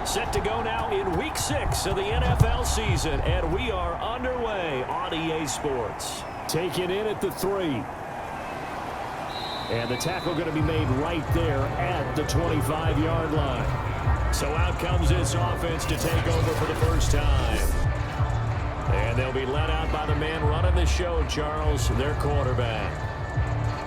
Set to go now in Week 6 of the NFL season, and we are underway on EA Sports. Taken in at the 3. And the tackle going to be made right there at the 25-yard line. So out comes this offense to take over for the first time. And they'll be led out by the man running the show, Charles, their quarterback.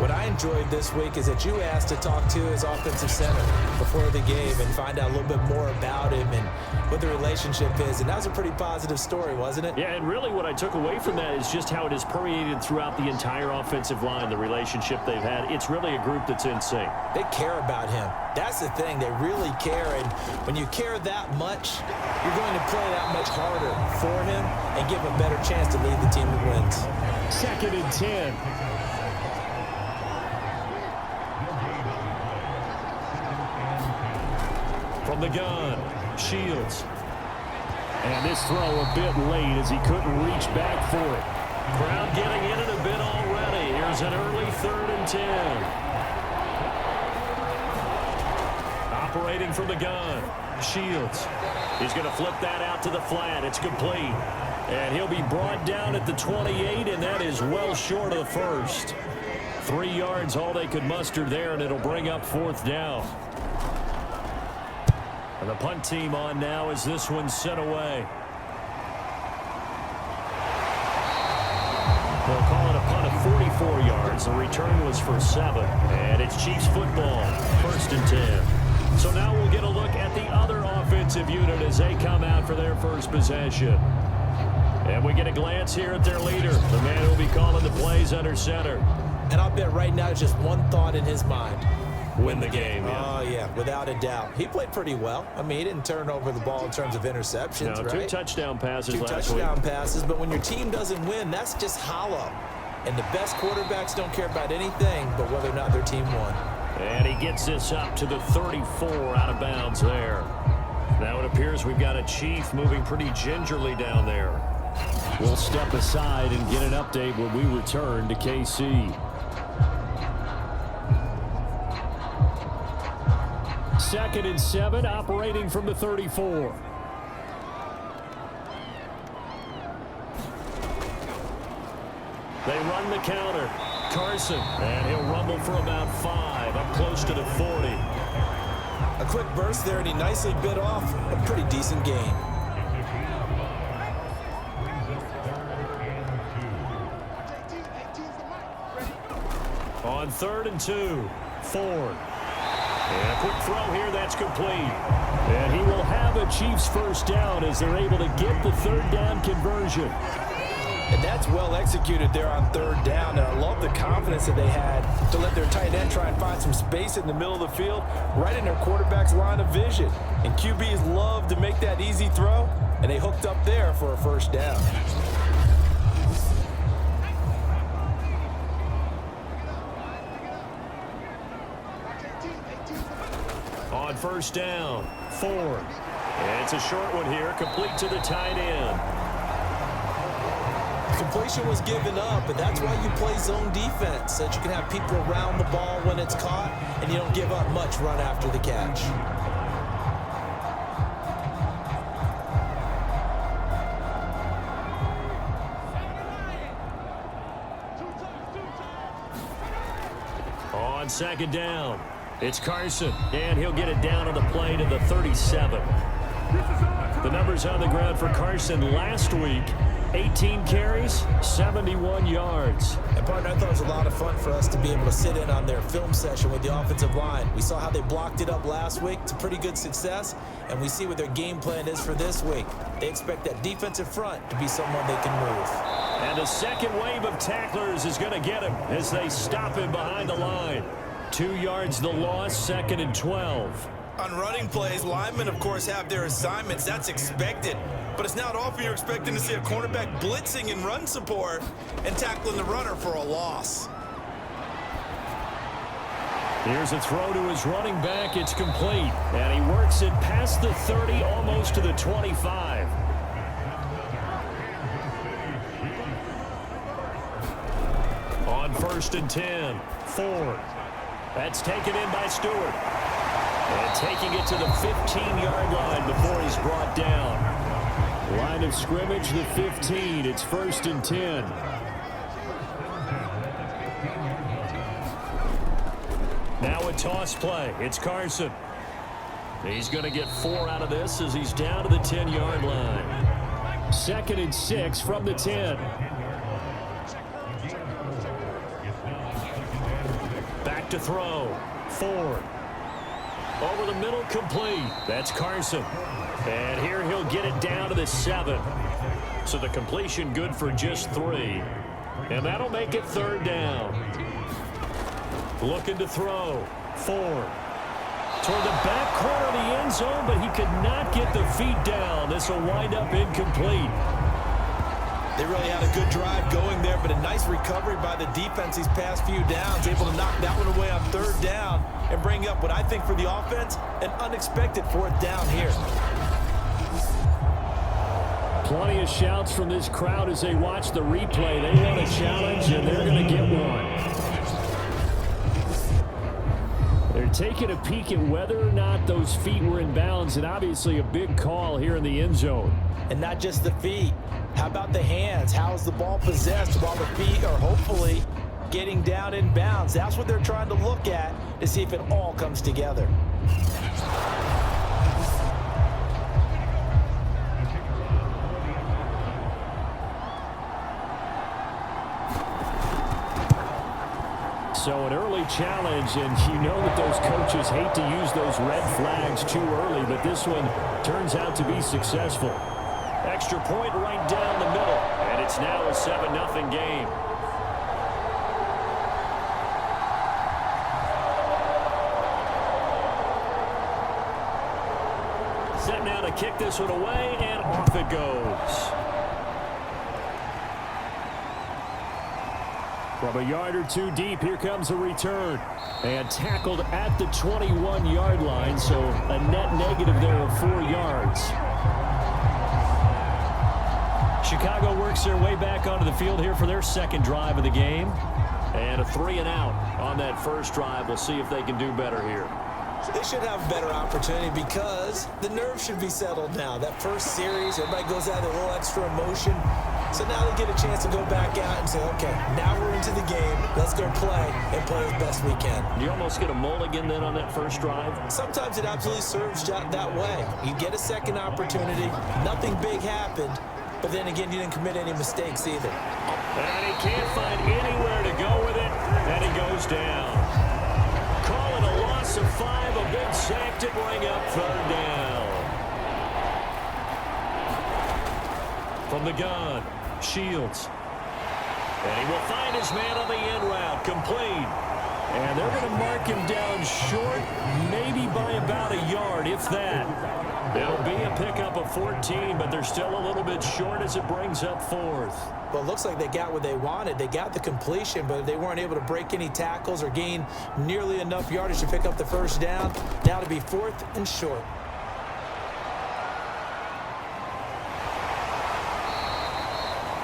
What I enjoyed this week is that you asked to talk to his offensive center before the game and find out a little bit more about him and what the relationship is. And that was a pretty positive story, wasn't it? Yeah, and really what I took away from that is just how it has permeated throughout the entire offensive line, the relationship they've had. It's really a group that's in sync. They care about him. That's the thing. They really care. And when you care that much, you're going to play that much harder for him and give him a better chance to lead the team that wins. 2nd and 10. From the gun, Shields. And this throw a bit late as he couldn't reach back for it. Crowd getting in it a bit already. Here's an early 3rd and 10. Operating from the gun, Shields. He's going to flip that out to the flat. It's complete. And he'll be brought down at the 28, and that is well short of the first. 3 yards all they could muster there, and it'll bring up 4th down. And the punt team on now as this one's sent away. They'll call it a punt of 44 yards. The return was for 7. And it's Chiefs football, 1st and 10. So now we'll get a look at the other offensive unit as they come out for their first possession. And we get a glance here at their leader, the man who will be calling the plays under center. And I'll bet right now just one thought in his mind. Win the game, yeah. Oh, yeah, without a doubt. He played pretty well. I mean, he didn't turn over the ball in terms of interceptions, no, right? 2 touchdown passes last week. 2 touchdown passes, but when your team doesn't win, that's just hollow. And the best quarterbacks don't care about anything but whether or not their team won. And he gets this up to the 34 out of bounds there. Now it appears we've got a Chief moving pretty gingerly down there. We'll step aside and get an update when we return to KC. 2nd and 7, operating from the 34. They run the counter. Carson, and he'll rumble for about 5, up close to the 40. A quick burst there, and he nicely bit off a pretty decent gain. On 3rd and 2, Ford. And a quick throw here that's complete. And he will have a Chiefs first down as they're able to get the 3rd down conversion. And that's well executed there on 3rd down. And I love the confidence that they had to let their tight end try and find some space in the middle of the field, right in their quarterback's line of vision. And QBs love to make that easy throw, and they hooked up there for a first down. On 1st down, Ford. And it's a short one here, complete to the tight end. Completion was given up, and that's why you play zone defense, so that you can have people around the ball when it's caught, and you don't give up much run after the catch. On 2nd down, it's Carson, and he'll get it down on the play to the 37. The numbers on the ground for Carson last week, 18 carries, 71 yards. And, partner, I thought it was a lot of fun for us to be able to sit in on their film session with the offensive line. We saw how they blocked it up last week to pretty good success, and we see what their game plan is for this week. They expect that defensive front to be someone they can move. And the second wave of tacklers is going to get him as they stop him behind the line. 2 yards the loss, 2nd and 12. On running plays, linemen, of course, have their assignments. That's expected. But it's not often you're expecting to see a cornerback blitzing in run support and tackling the runner for a loss. Here's a throw to his running back. It's complete. And he works it past the 30, almost to the 25. On 1st and 10, Ford. That's taken in by Stewart. And taking it to the 15-yard line before he's brought down. Line of scrimmage, the 15. It's 1st and 10. Now a toss play. It's Carson. He's going to get 4 out of this as he's down to the 10-yard line. 2nd and 6 from the 10. Back to throw. Ford. Over the middle, complete. That's Carson. And here he'll get it down to the 7. So the completion good for just 3. And that'll make it 3rd down. Looking to throw. Ford. Toward the back corner of the end zone, but he could not get the feet down. This will wind up incomplete. They really had a good drive going there, but a nice recovery by the defense these past few downs, able to knock that one away on 3rd down and bring up what I think for the offense, an unexpected 4th down here. Plenty of shouts from this crowd as they watch the replay. They want a challenge, and they're going to get one. They're taking a peek at whether or not those feet were in bounds, and obviously a big call here in the end zone. And not just the feet. How about the hands? How is the ball possessed while the feet are hopefully getting down in bounds? That's what they're trying to look at to see if it all comes together. So an early challenge, and you know that those coaches hate to use those red flags too early, but this one turns out to be successful. Extra point right down the middle, and it's now a 7-0 game. Set now to kick this one away, and off it goes. From a yard or two deep, here comes a return. And tackled at the 21-yard line, so a net negative there of 4 yards. Chicago works their way back onto the field here for their 2nd drive of the game. And a 3-and-out on that first drive. We'll see if they can do better here. They should have a better opportunity because the nerves should be settled now. That first series, everybody goes out with a little extra emotion. So now they get a chance to go back out and say, okay, now we're into the game. Let's go play and play as best we can. Do you almost get a mulligan then on that first drive? Sometimes it absolutely serves that way. You get a second opportunity. Nothing big happened. But then again, you didn't commit any mistakes either. And he can't find anywhere to go with it. And he goes down. Call it a loss of 5. A big sack to bring up 3rd down. From the gun. Shields. And he will find his man on the end route. Complete. And they're going to mark him down short, maybe by about a yard, if that. It'll be a pickup of 14, but they're still a little bit short as it brings up 4th. Well, it looks like they got what they wanted. They got the completion, but they weren't able to break any tackles or gain nearly enough yardage to pick up the first down. Now to be 4th and short.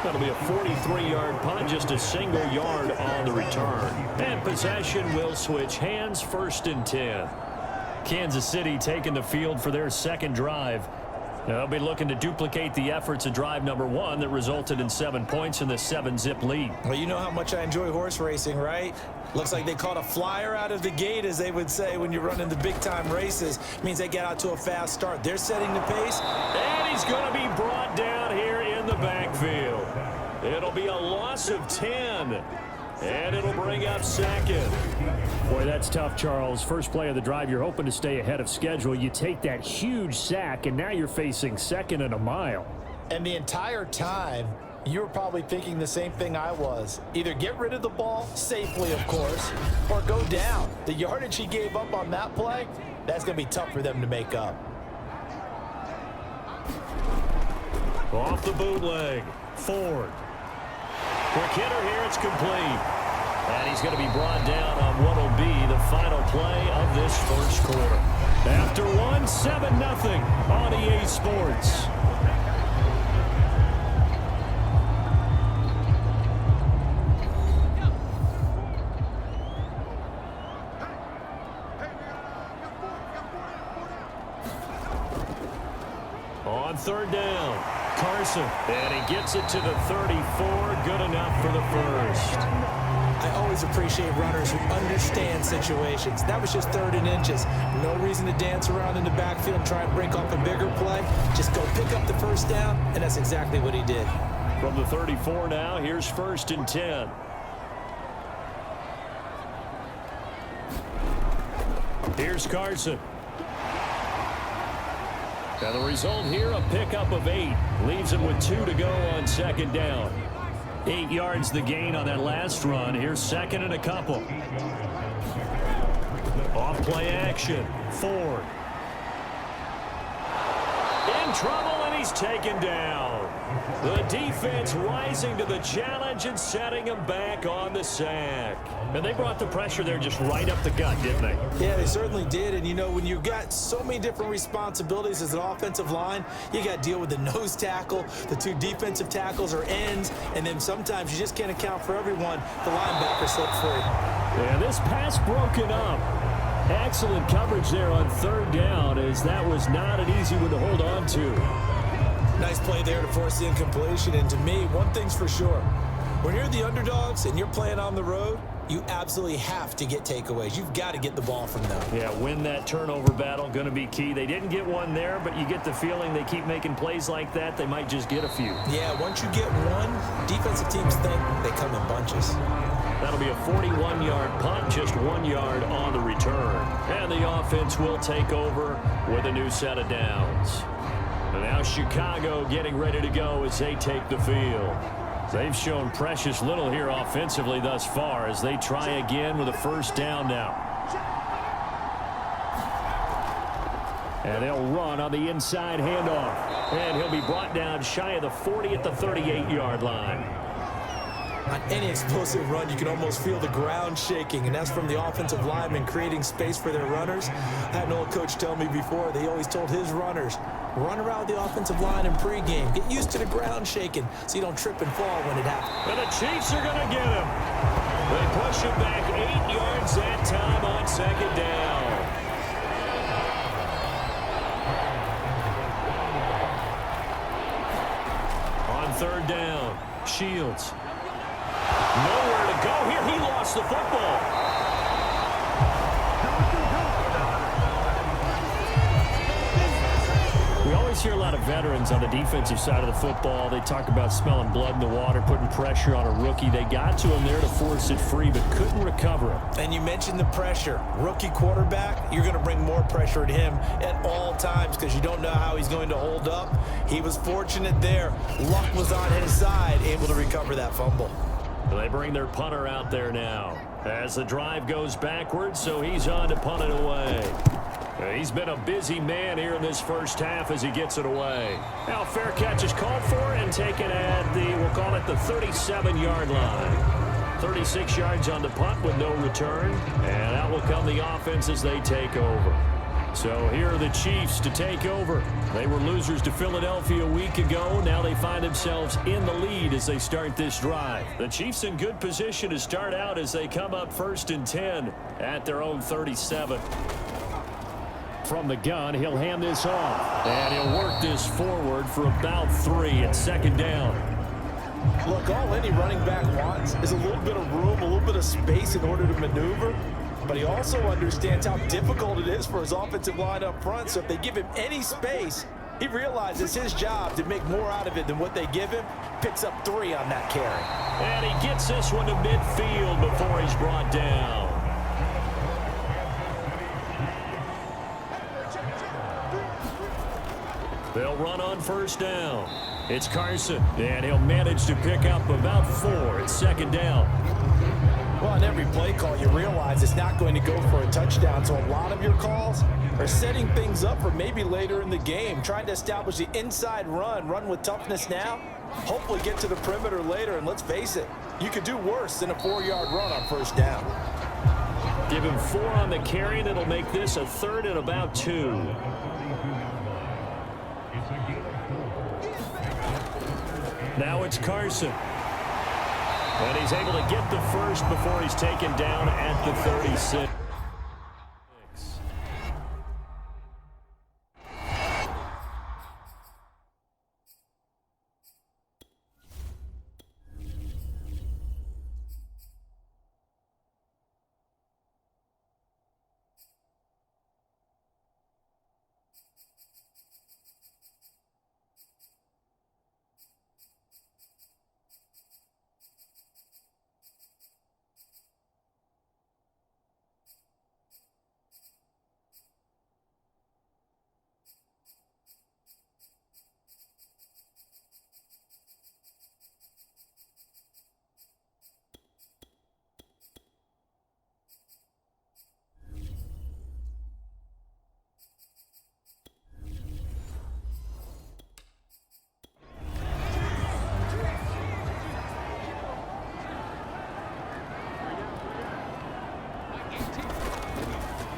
That'll be a 43-yard punt, just a single yard on the return. And possession will switch hands, 1st and 10. Kansas City taking the field for their 2nd drive. They'll be looking to duplicate the efforts of drive number 1 that resulted in 7 points in the 7-zip lead. Well, you know how much I enjoy horse racing, right? Looks like they caught a flyer out of the gate, as they would say when you're running the big-time races. It means they get out to a fast start. They're setting the pace. And he's going to be brought down here in the backfield. It'll be a loss of 10. And it'll bring up 2nd. Boy, that's tough, Charles. First play of the drive, you're hoping to stay ahead of schedule. You take that huge sack, and now you're facing 2nd and a mile. And the entire time, you were probably thinking the same thing I was. Either get rid of the ball, safely of course, or go down. The yardage he gave up on that play, that's going to be tough for them to make up. Off the bootleg, Ford. Quick hitter here, it's complete. And he's going to be brought down on what will be the final play of this first quarter. After 7-0 on EA Sports. On third down, Carson. And he gets it to the 34. Good enough for the first. I always appreciate runners who understand situations. That was just 3rd and inches. No reason to dance around in the backfield and try and break off a bigger play. Just go pick up the first down, and that's exactly what he did. From the 34 now, here's 1st and 10. Here's Carson. And the result here, a pickup of 8. Leaves him with 2 to go on 2nd down. 8 yards the gain on that last run. Here's 2nd and a couple. Off play action. Ford. In trouble, and he's taken down. The defense rising to the challenge and setting him back on the sack. And they brought the pressure there just right up the gut, didn't they? Yeah, they certainly did. And, you know, when you've got so many different responsibilities as an offensive line, you got to deal with the nose tackle, the 2 defensive tackles or ends, and then sometimes you just can't account for everyone. The linebacker slipped free. Yeah, this pass broken up. Excellent coverage there on 3rd down, as that was not an easy one to hold on to. Nice play there to force the incompletion. And to me, one thing's for sure. When you're the underdogs and you're playing on the road, you absolutely have to get takeaways. You've got to get the ball from them. Yeah, win that turnover battle, going to be key. They didn't get one there, but you get the feeling they keep making plays like that, they might just get a few. Yeah, once you get one, defensive teams think they come in bunches. That'll be a 41-yard punt, just 1 yard on the return. And the offense will take over with a new set of downs. And now Chicago getting ready to go as they take the field. They've shown precious little here offensively thus far as they try again with a 1st down now. And they'll run on the inside handoff. And he'll be brought down shy of the 40 at the 38-yard line. On any explosive run, you can almost feel the ground shaking, and that's from the offensive linemen creating space for their runners. I had an old coach tell me before, they always told his runners, run around the offensive line in pregame. Get used to the ground shaking so you don't trip and fall when it happens. And the Chiefs are going to get him. They push him back 8 yards that time on 2nd down. On 3rd down, Shields. Nowhere to go here. He lost the football. We always hear a lot of veterans on the defensive side of the football. They talk about smelling blood in the water, putting pressure on a rookie. They got to him there to force it free, but couldn't recover it. And you mentioned the pressure. Rookie quarterback, you're going to bring more pressure at him at all times because you don't know how he's going to hold up. He was fortunate there. Luck was on his side, able to recover that fumble. They bring their punter out there now as the drive goes backwards, so he's on to punt it away. He's been a busy man here in this 1st half as he gets it away. Now fair catch is called for and taken at the, we'll call it the 37-yard line. 36 yards on the punt with no return, and out will come the offense as they take over. So here are the Chiefs to take over. They were losers to Philadelphia a week ago. Now they find themselves in the lead as they start this drive. The Chiefs in good position to start out as they come up 1st and 10 at their own 37. From the gun, he'll hand this off. And he'll work this forward for about 3 at 2nd down. Look, all any running back wants is a little bit of room, a little bit of space in order to maneuver. But he also understands how difficult it is for his offensive line up front. So if they give him any space, he realizes his job to make more out of it than what they give him. Picks up 3 on that carry. And he gets this one to midfield before he's brought down. They'll run on 1st down. It's Carson, and he'll manage to pick up about 4 at 2nd down. Well, on every play call, you realize it's not going to go for a touchdown. So a lot of your calls are setting things up for maybe later in the game, trying to establish the inside run with toughness now, hopefully get to the perimeter later. And let's face it, you could do worse than a 4-yard run on 1st down. Give him 4 on the carry, and it'll make this a 3rd and about 2. Now it's Carson. And he's able to get the first before he's taken down at the 36.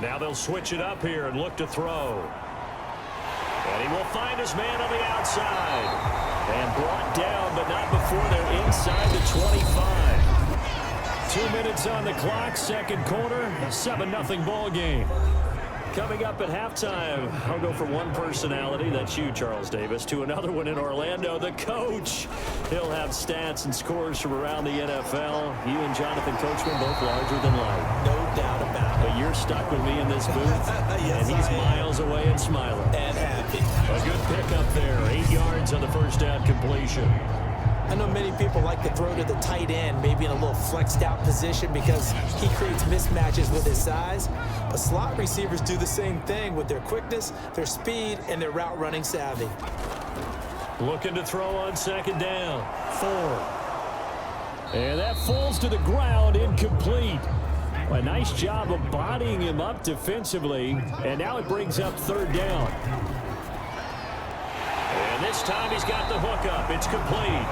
Now they'll switch it up here and look to throw. And he will find his man on the outside. And brought down, but not before they're inside the 25. 2 minutes on the clock, second quarter, 7-0 ball game. Coming up at halftime, I'll go from one personality, that's you, Charles Davis, to another one in Orlando, the coach. He'll have stats and scores from around the NFL. You and Jonathan Coachman both larger than life. No doubt about it. But you're stuck with me in this booth, Yes, and he's miles away and smiling. And happy. A good pickup there, 8 yards on the first down completion. I know many people like to throw to the tight end, maybe in a little flexed out position because he creates mismatches with his size. But slot receivers do the same thing with their quickness, their speed, and their route running savvy. Looking to throw on second down. 4. And that falls to the ground, incomplete. A nice job of bodying him up defensively. And now it brings up third down. And this time he's got the hook up. It's complete.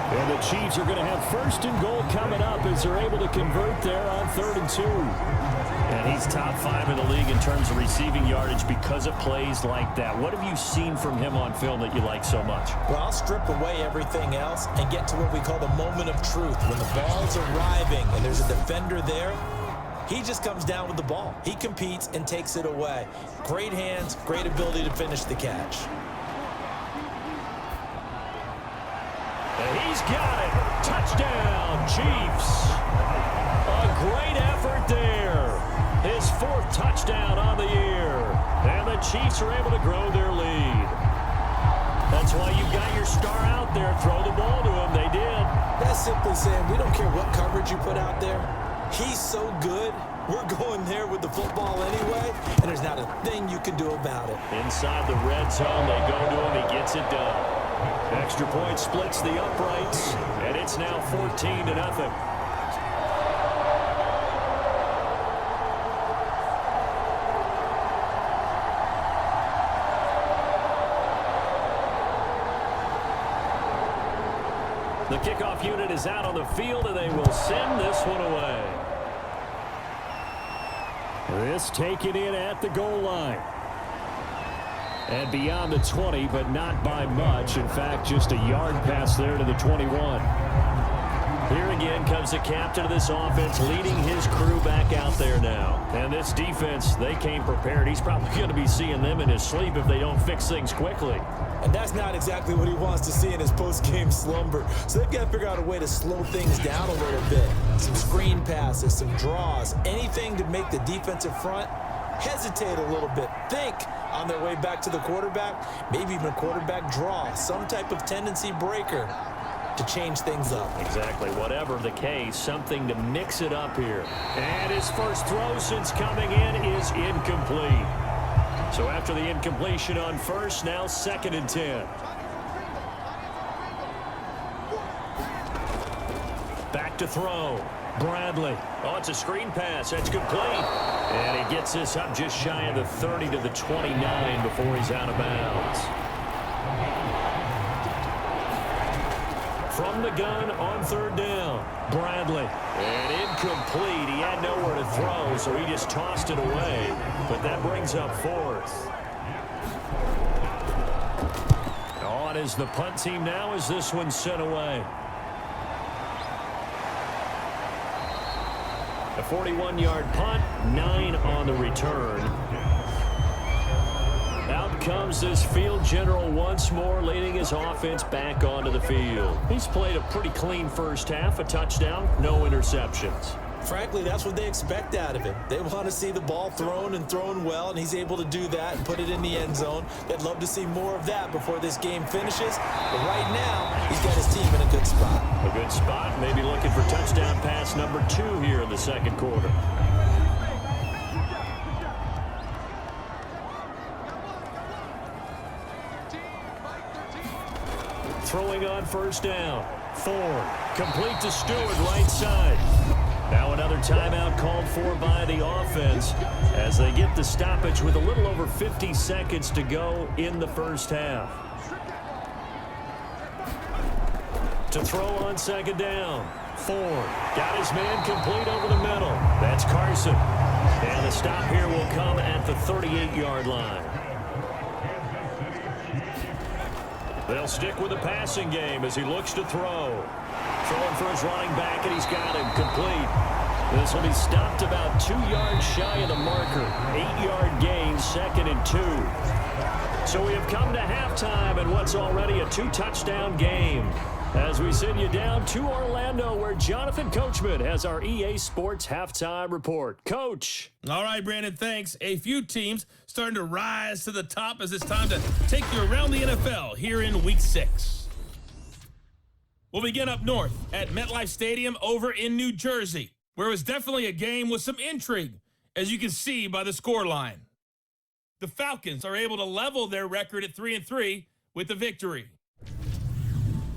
And the Chiefs are going to have first and goal coming up as they're able to convert there on 3rd and 2. And he's top 5 in the league in terms of receiving yardage because of plays like that. What have you seen from him on film that you like so much? Well, I'll strip away everything else and get to what we call the moment of truth. When the ball's arriving and there's a defender there, he just comes down with the ball. He competes and takes it away. Great hands, great ability to finish the catch. And he's got it. Touchdown, Chiefs. A great effort there. His 4th touchdown on the year. And the Chiefs are able to grow their lead. That's why you got your star out there. Throw the ball to him. They did. That's simply saying we don't care what coverage you put out there. He's so good. We're going there with the football anyway, and there's not a thing you can do about it. Inside the red zone, they go to him. He gets it done. Extra point splits the uprights, and it's now 14-0. The kickoff unit is out on the field, and they will send this one away. This taken in at the goal line. And beyond the 20, but not by much. In fact, just a yard pass there to the 21. Here again comes the captain of this offense, leading his crew back out there now. And this defense, they came prepared. He's probably going to be seeing them in his sleep if they don't fix things quickly. And that's not exactly what he wants to see in his post-game slumber. So they've got to figure out a way to slow things down a little bit. Some screen passes, some draws, anything to make the defensive front hesitate a little bit. Think on their way back to the quarterback, maybe even a quarterback draw, some type of tendency breaker to change things up. Exactly. Whatever the case, something to mix it up here. And his first throw since coming in is incomplete. So after the incompletion on first, now 2nd and 10. Back to throw. Bradley. Oh, it's a screen pass. That's complete. And he gets this up just shy of the 30 to the 29 before he's out of bounds. From the gun on 3rd down. Bradley. And incomplete. He had nowhere to throw, so he just tossed it away. But that brings up 4th. On is the punt team now as this one's sent away. A 41-yard punt, 9 on the return. Out comes this field general once more, leading his offense back onto the field. He's played a pretty clean first half, a touchdown, no interceptions. Frankly, that's what they expect out of him. They want to see the ball thrown and thrown well, and he's able to do that and put it in the end zone. They'd love to see more of that before this game finishes. But right now, he's got his team in a good spot. A good spot, maybe looking for touchdown pass number 2 here in the second quarter. Throwing on first down. Ford, complete to Stewart, right side. Now another timeout called for by the offense as they get the stoppage with a little over 50 seconds to go in the first half. To throw on 2nd down. Ford got his man complete over the middle. That's Carson. And the stop here will come at the 38-yard line. They'll stick with the passing game as he looks to throw. Throwing for his running back, and he's got him complete. This will be stopped about 2 yards shy of the marker. 8-yard gain, 2nd and 2. So we have come to halftime in what's already a 2-touchdown game, as we send you down to Orlando, where Jonathan Coachman has our EA Sports halftime report. Coach. All right, Brandon, thanks. A few teams starting to rise to the top as it's time to take you around the NFL here in Week 6. We'll begin up north at MetLife Stadium over in New Jersey, where it was definitely a game with some intrigue, as you can see by the scoreline. The Falcons are able to level their record at 3-3 with the victory.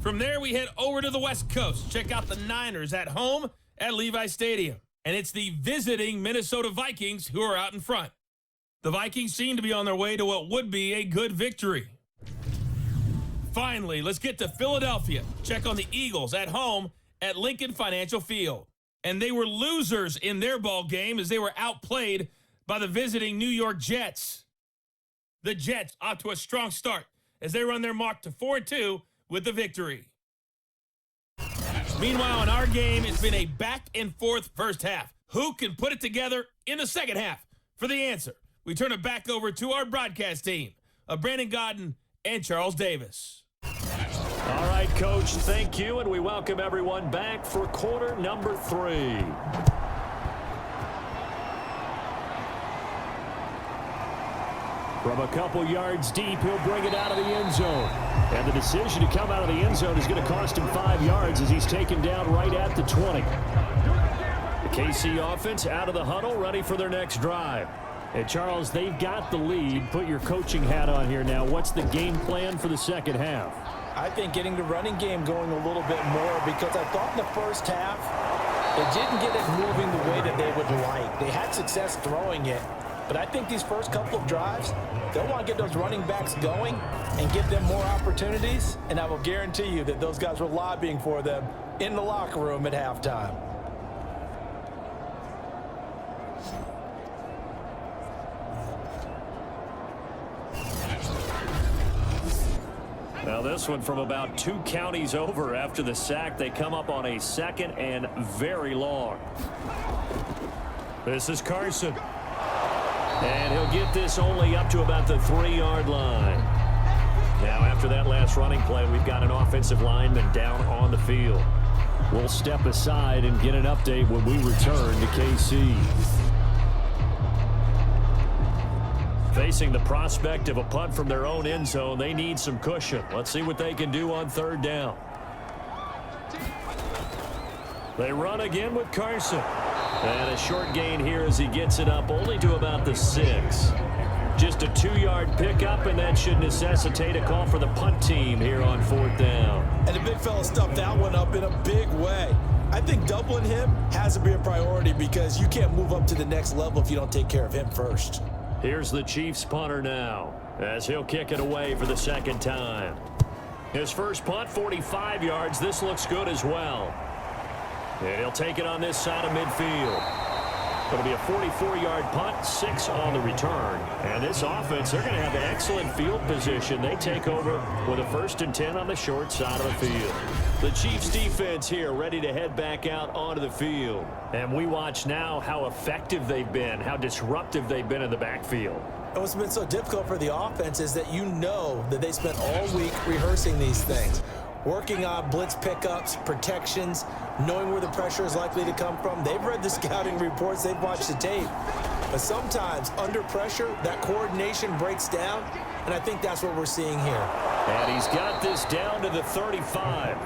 From there, we head over to the West Coast. Check out the Niners at home at Levi Stadium. And it's the visiting Minnesota Vikings who are out in front. The Vikings seem to be on their way to what would be a good victory. Finally, let's get to Philadelphia. Check on the Eagles at home at Lincoln Financial Field. And they were losers in their ball game as they were outplayed by the visiting New York Jets. The Jets off to a strong start as they run their mark to 4-2 with the victory. Meanwhile, in our game, it's been a back-and-forth first half. Who can put it together in the second half? For the answer, we turn it back over to our broadcast team of Brandon Godden and Charles Davis. All right, Coach, thank you, and we welcome everyone back for quarter number 3. From a couple yards deep, he'll bring it out of the end zone. And the decision to come out of the end zone is going to cost him 5 yards as he's taken down right at the 20. The KC offense out of the huddle, ready for their next drive. And, Charles, they've got the lead. Put your coaching hat on here now. What's the game plan for the second half? I think getting the running game going a little bit more, because I thought in the first half they didn't get it moving the way that they would like. They had success throwing it. But I think these first couple of drives, they'll want to get those running backs going and give them more opportunities. And I will guarantee you that those guys were lobbying for them in the locker room at halftime. Now this one from about 2 counties over after the sack. They come up on a 2nd and very long. This is Carson. And he'll get this only up to about the 3-yard line. Now, after that last running play, we've got an offensive lineman down on the field. We'll step aside and get an update when we return to KC. Facing the prospect of a punt from their own end zone, they need some cushion. Let's see what they can do on 3rd down. They run again with Carson. And a short gain here as he gets it up only to about the 6. Just a 2-yard pickup, and that should necessitate a call for the punt team here on 4th down. And the big fella stuffed that one up in a big way. I think doubling him has to be a priority, because you can't move up to the next level if you don't take care of him first. Here's the Chiefs punter now as he'll kick it away for the 2nd time. His first punt, 45 yards. This looks good as well. And he'll take it on this side of midfield. Going to be a 44-yard punt, 6 on the return. And this offense, they're going to have excellent field position. They take over with a 1st and 10 on the short side of the field. The Chiefs defense here ready to head back out onto the field. And we watch now how effective they've been, how disruptive they've been in the backfield. And what's been so difficult for the offense is that you know that they spent all week rehearsing these things, working on blitz pickups, protections, knowing where the pressure is likely to come from. They've read the scouting reports, they've watched the tape. But sometimes, under pressure, that coordination breaks down, and I think that's what we're seeing here. And he's got this down to the 35.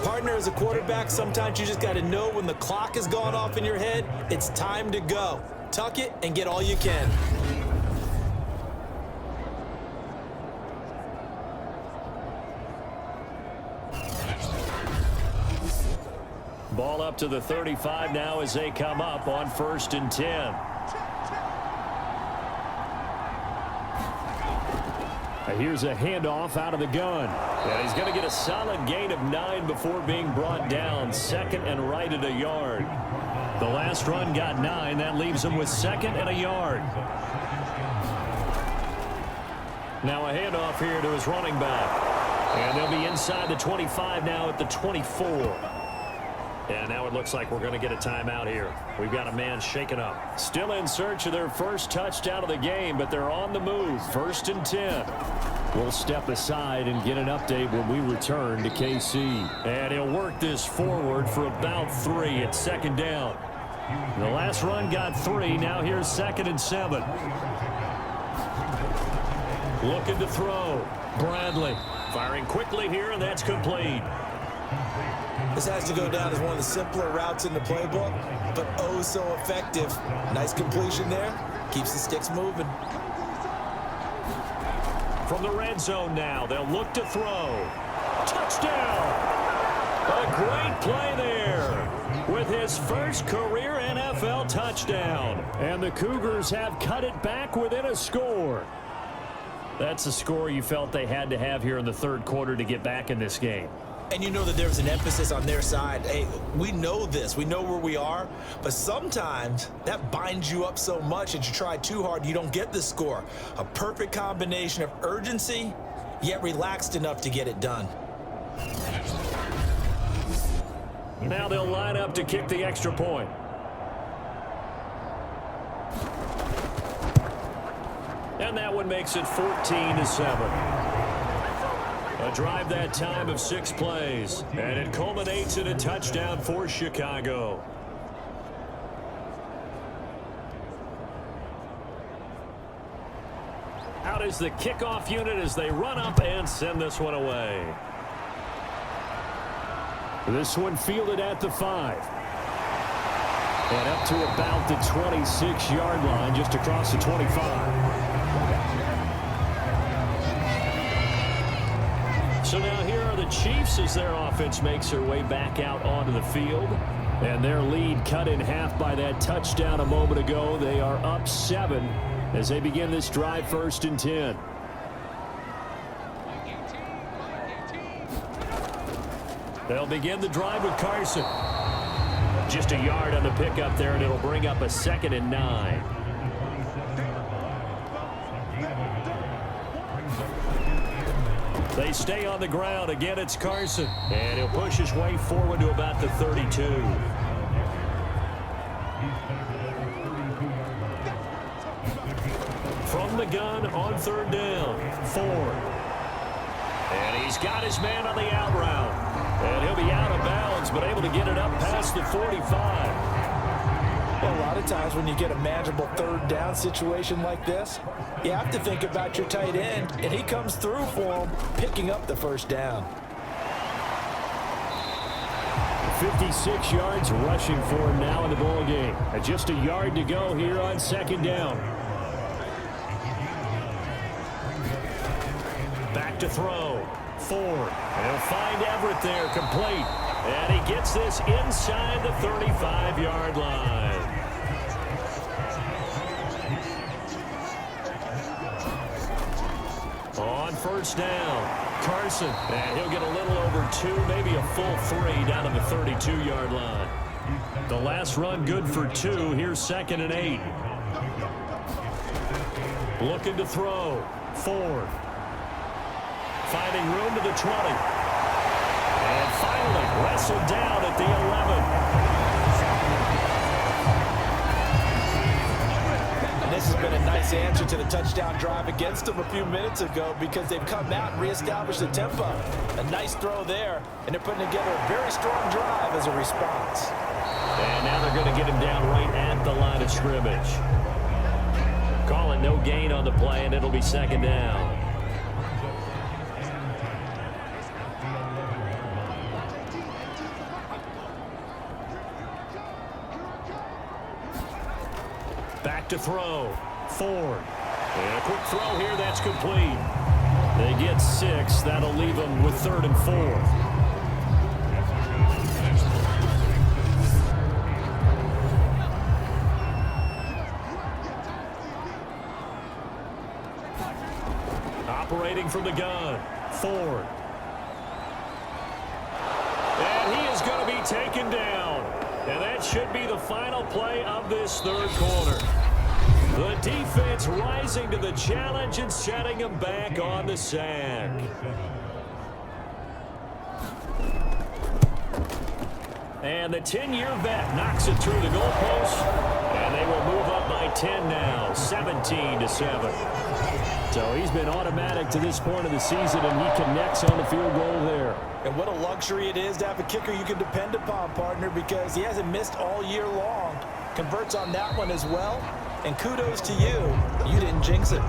Partner, as a quarterback, sometimes you just got to know when the clock has gone off in your head, it's time to go. Tuck it and get all you can. Ball up to the 35 now as they come up on 1st and 10. Here's a handoff out of the gun. And he's going to get a solid gain of 9 before being brought down. Second and right at a yard. The last run got 9. That leaves him with second and a yard. Now a handoff here to his running back. And they'll be inside the 25 now at the 24. And now it looks like we're going to get a timeout here. We've got a man shaken up. Still in search of their first touchdown of the game, but they're on the move. 1st and 10. We'll step aside and get an update when we return to KC. And he'll work this forward for about 3 at 2nd down. The last run got 3. Now here's 2nd and 7. Looking to throw. Bradley firing quickly here, and that's complete. This has to go down as one of the simpler routes in the playbook, but oh so effective. Nice completion there. Keeps the sticks moving. From the red zone now, they'll look to throw. Touchdown! A great play there with his first career NFL touchdown. And the Cougars have cut it back within a score. That's a score you felt they had to have here in the 3rd quarter to get back in this game. And you know that there was an emphasis on their side. Hey, we know this. We know where we are. But sometimes that binds you up so much that you try too hard, you don't get the score. A perfect combination of urgency, yet relaxed enough to get it done. Now they'll line up to kick the extra point. And that one makes it 14-7. A drive that time of 6 plays, and it culminates in a touchdown for Chicago. Out is the kickoff unit as they run up and send this one away. This one fielded at the 5. And up to about the 26-yard line, just across the 25. So now here are the Chiefs as their offense makes their way back out onto the field. And their lead cut in half by that touchdown a moment ago. They are up 7 as they begin this drive 1st and 10. They'll begin the drive with Carson. Just a yard on the pickup there, and it'll bring up a 2nd and 9. They stay on the ground. Again, it's Carson. And he'll push his way forward to about the 32. From the gun on 3rd down. Ford. And he's got his man on the out route. And he'll be out of bounds, but able to get it up past the 45. Well, a lot of times when you get a manageable 3rd down situation like this, you have to think about your tight end, and he comes through for him, picking up the 1st down. 56 yards rushing for him now in the ball game. Just a yard to go here on 2nd down. Back to throw. Ford. And he'll find Everett there, complete. And he gets this inside the 35-yard line. On 1st down, Carson. And he'll get a little over 2, maybe a full 3 down to the 32-yard line. The last run good for 2. Here's 2nd and 8. Looking to throw. Ford. Finding room to the 20. And finally wrestled down at the 11. And this has been a nice answer to the touchdown drive against them a few minutes ago because they've come out and reestablished the tempo. A nice throw there, and they're putting together a very strong drive as a response. And now they're going to get him down right at the line of scrimmage. Calling no gain on the play, and it'll be 2nd down. Back to throw. Ford. And a quick throw here. That's complete. They get 6. That'll leave them with 3rd and 4. operating from the gun. Ford. And he is going to be taken down. And that should be the final play of this third quarter. The defense rising to the challenge and setting him back on the sack. And the 10-year vet knocks it through the goalpost. And they will move up by 10 now, 17-7. So he's been automatic to this point of the season, and he connects on the field goal there. And what a luxury it is to have a kicker you can depend upon, partner, because he hasn't missed all year long. Converts on that one as well. And kudos to you. You didn't jinx it.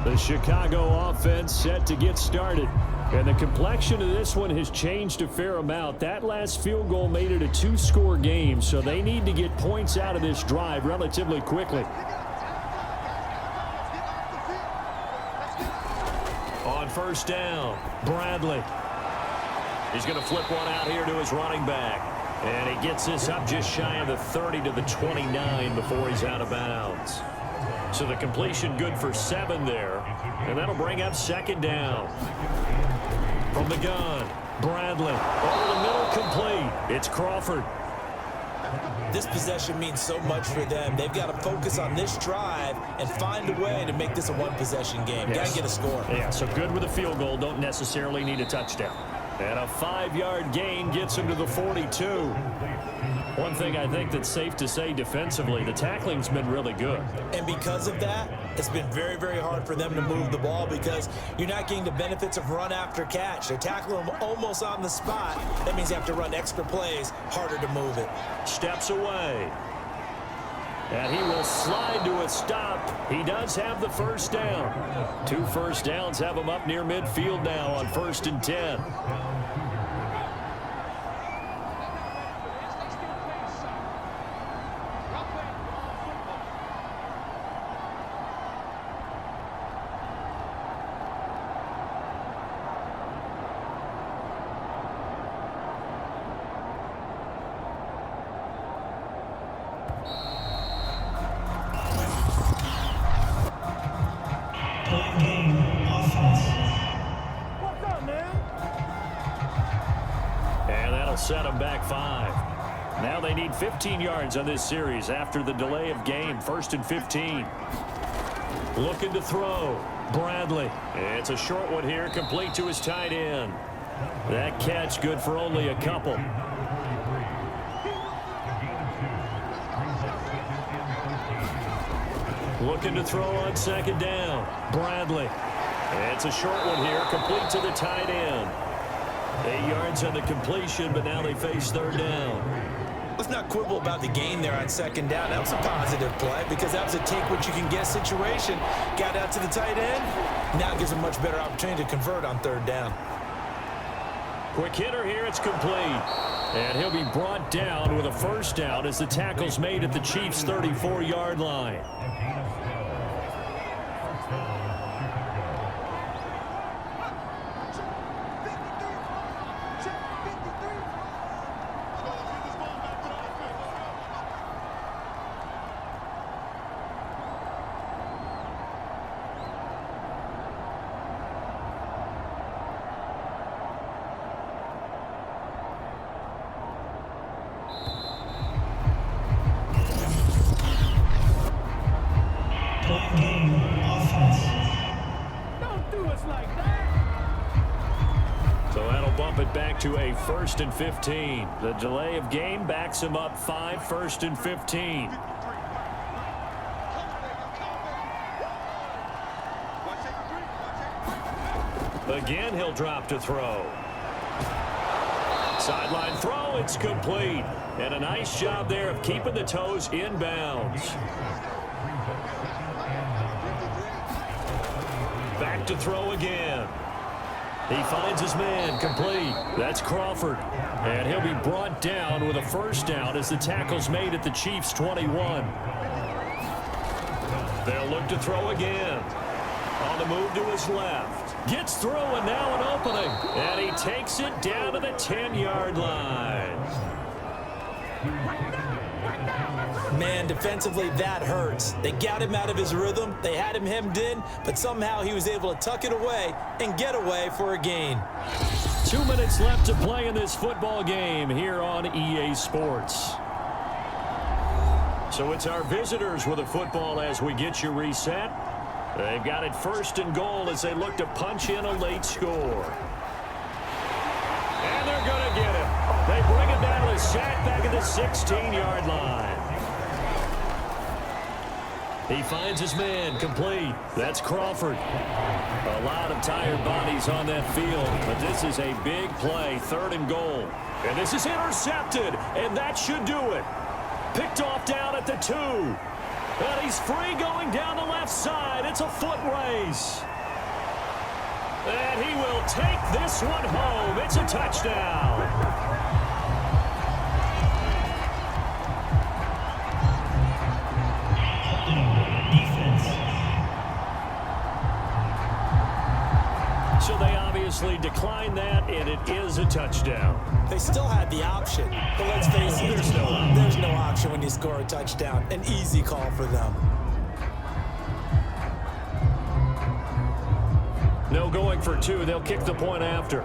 The Chicago offense set to get started. And the complexion of this one has changed a fair amount. That last field goal made it a two-score game, so they need to get points out of this drive relatively quickly. On first down, Bradley. He's going to flip one out here to his running back. And he gets this up just shy of the 30 to the 29 before he's out of bounds. So the completion good for 7 there. And that'll bring up second down. From the gun, Bradley. Over the middle, complete. It's Crawford. This possession means so much for them. They've got to focus on this drive and find a way to make this a one-possession game. Yes. Got to get a score. Yeah, so good with a field goal. Don't necessarily need a touchdown. And a 5-yard gain gets him to the 42. One thing I think that's safe to say defensively, the tackling's been really good. And because of that, it's been very, very hard for them to move the ball because you're not getting the benefits of run after catch. They're tackling them almost on the spot. That means you have to run extra plays, harder to move it. Steps away. And he will slide to a stop. He does have the first down. 2 first downs have him up near midfield now on 1st and 10. Set him back 5. Now they need 15 yards on this series after the delay of game. 1st and 15. Looking to throw. Bradley. It's a short one here, complete to his tight end. That catch good for only a couple. Looking to throw on 2nd down. Bradley. It's a short one here, complete to the tight end. 8 yards on the completion, but now they face 3rd down. Let's not quibble about the gain there on 2nd down. That was a positive play because that was a take-what-you-can-get situation. Got out to the tight end. Now it gives a much better opportunity to convert on 3rd down. Quick hitter here. It's complete. And he'll be brought down with a first down as the tackle's made at the Chiefs' 34-yard line. To a 1st and 15. The delay of game backs him up 5, 1st and 15. Again, he'll drop to throw. Sideline throw, it's complete. And a nice job there of keeping the toes inbounds. Back to throw again. He finds his man, complete. That's Crawford. And he'll be brought down with a first down as the tackle's made at the Chiefs' 21. They'll look to throw again. On the move to his left. Gets through and now an opening. And he takes it down to the 10-yard line. Man, defensively, that hurts. They got him out of his rhythm. They had him hemmed in, but somehow he was able to tuck it away and get away for a gain. 2 minutes left to play in this football game here on EA Sports. So it's our visitors with the football as we get you reset. They've got it first and goal as they look to punch in a late score. And they're going to get it. They bring it down to the sack back at the 16-yard line. He finds his man complete. That's Crawford. A lot of tired bodies on that field, but this is a big play, 3rd and goal. And this is intercepted, and that should do it. Picked off down at the 2. And he's free going down the left side. It's a foot race. And he will take this one home. It's a touchdown. So they obviously declined that, and it is a touchdown. They still had the option, but let's face it, there's no option when you score a touchdown. An easy call for them. No going for 2. They'll kick the point after.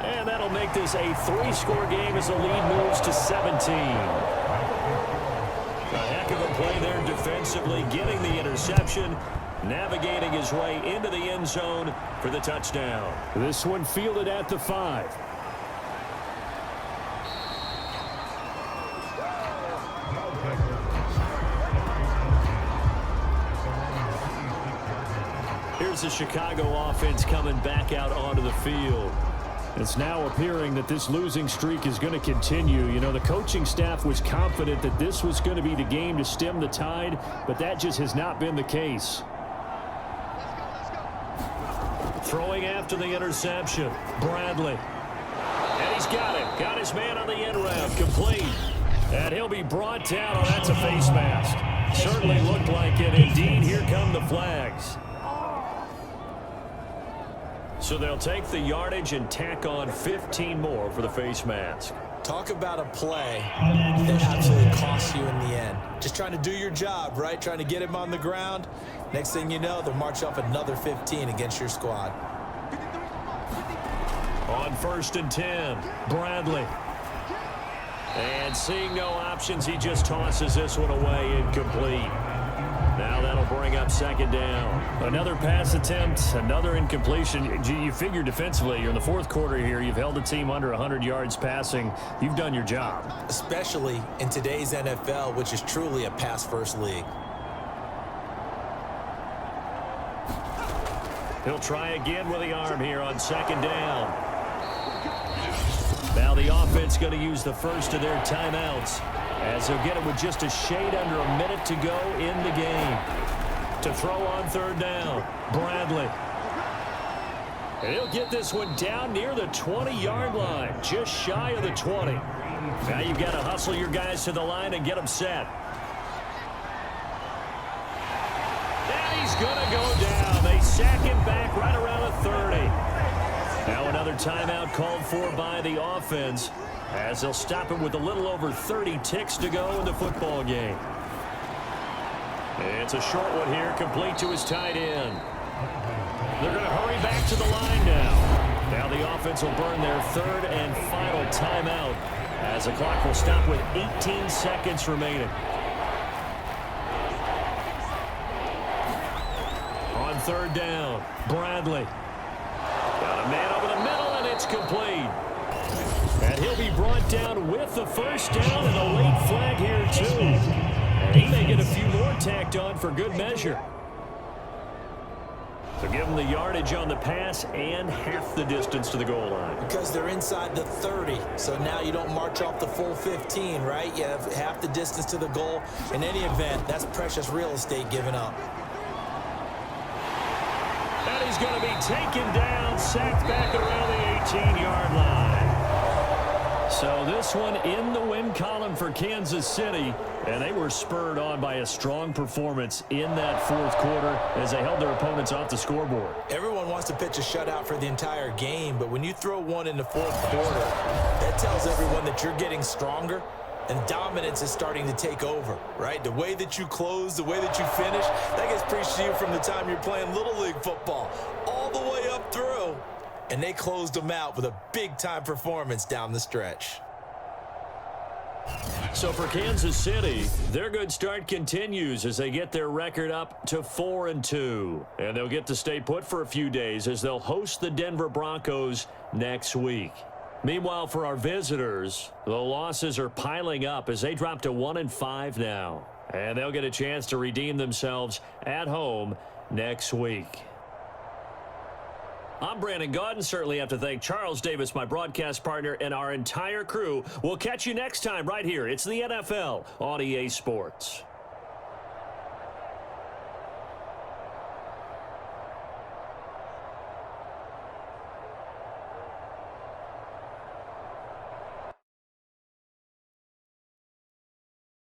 And that'll make this a 3-score game as the lead moves to 17. A heck of a play there defensively, getting the interception, navigating his way into the end zone for the touchdown. This one fielded at the 5. Here's the Chicago offense coming back out onto the field. It's now appearing that this losing streak is going to continue. You know, the coaching staff was confident that this was going to be the game to stem the tide, but that just has not been the case. Throwing after the interception, Bradley. And he's got it. Got his man on the end round, complete. And he'll be brought down. Oh, that's a face mask. Certainly looked like it. Indeed, here come the flags. So they'll take the yardage and tack on 15 more for the face mask. Talk about a play that absolutely costs you in the end. Just trying to do your job, right? Trying to get him on the ground. Next thing you know, they'll march off another 15 against your squad. On 1st and 10, Bradley. And seeing no options, he just tosses this one away, incomplete. Now that'll bring up 2nd down. Another pass attempt, another incompletion. You figure defensively, you're in the 4th quarter here. You've held a team under 100 yards passing. You've done your job. Especially in today's NFL, which is truly a pass-first league. He'll try again with the arm here on 2nd down. Now the offense going to use the first of their timeouts, as they'll get it with just a shade under a minute to go in the game. To throw on 3rd down, Bradley. And he'll get this one down near the 20-yard line, just shy of the 20. Now you've got to hustle your guys to the line and get them set. And he's going to go down. They sack him back right around the 30. Now another timeout called for by the offense, as they'll stop him with a little over 30 ticks to go in the football game. It's a short one here, complete to his tight end. They're going to hurry back to the line now. Now the offense will burn their 3rd and final timeout, as the clock will stop with 18 seconds remaining. On 3rd down, Bradley. Got a man over the middle, and it's complete. And he'll be brought down with the 1st down and a late flag here, too. And he may get a few more tacked on for good measure. So give him the yardage on the pass and half the distance to the goal line. Because they're inside the 30, so now you don't march off the full 15, right? You have half the distance to the goal. In any event, that's precious real estate given up. And he's going to be taken down, sacked back around the 18-yard line. So this one in the win column for Kansas City, and they were spurred on by a strong performance in that fourth quarter as they held their opponents off the scoreboard. Everyone wants to pitch a shutout for the entire game, but when you throw one in the fourth quarter, that tells everyone that you're getting stronger and dominance is starting to take over, right? The way that you close, the way that you finish, that gets preached to you from the time you're playing Little League football all the way up through. And they closed them out with a big-time performance down the stretch. So for Kansas City, their good start continues as they get their record up to 4-2. And they'll get to stay put for a few days as they'll host the Denver Broncos next week. Meanwhile, for our visitors, the losses are piling up as they drop to 1-5 now. And they'll get a chance to redeem themselves at home next week. I'm Brandon Gaudin. Certainly have to thank Charles Davis, my broadcast partner, and our entire crew. We'll catch you next time right here. It's the NFL on EA Sports.